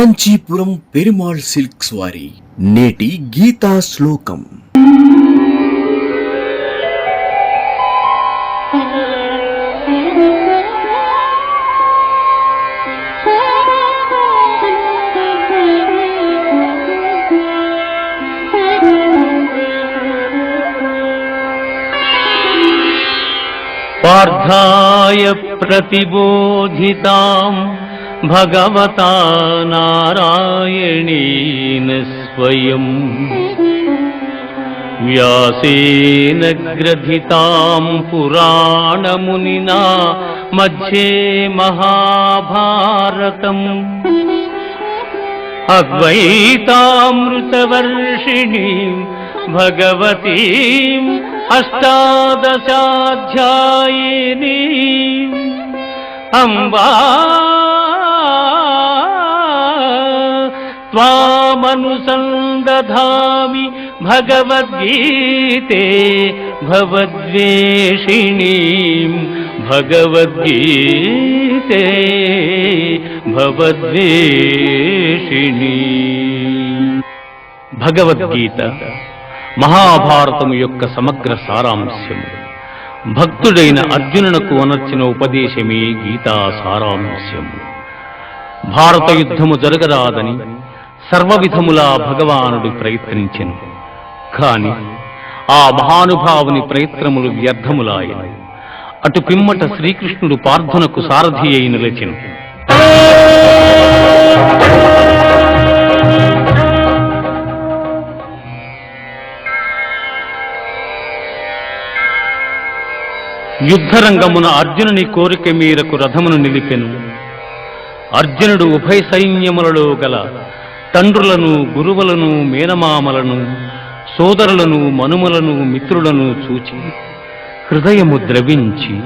Kanchipuram Perumal silks వారి నేటి గీతా శ్లోకం. పార్థాయ ప్రతిబోధితాం భగవతా నారాయణేన స్వయం వ్యాసేన గ్రథితాం పురాణమునినా మధ్యే మహాభారతం అద్వైతామృతవర్షిణీం భగవతీం అష్టాదశాధ్యాయినీం అంబా త్వామనుసందధామి భగవద్గీతే భవద్వేషిణీం భగవద్గీతే భవద్వేషిణీం. భగవద్గీత మహాభారతము యొక్క సమగ్ర సారాంశము. భక్తుడైన అర్జునునకు అనర్చిన ఉపదేశమే గీతా సారాంశము. భారత యుద్ధము జరగరాదని సర్వవిధములా భగవానుడు ప్రయత్నించెను. కాని ఆ మహానుభావుని ప్రయత్నములు వ్యర్థములాయన. అటు పిమ్మట శ్రీకృష్ణుడు పార్థునకు సారథి అయి నిలిచెను. యుద్ధరంగమున అర్జునుని కోరిక మేరకు రథమును నిలిపెను. అర్జునుడు ఉభయ సైన్యములలో గల తండ్రులను, గురువులను, మేనమామలను, సోదరులను, మనుమలను, మిత్రులను చూచి హృదయము ద్రవించి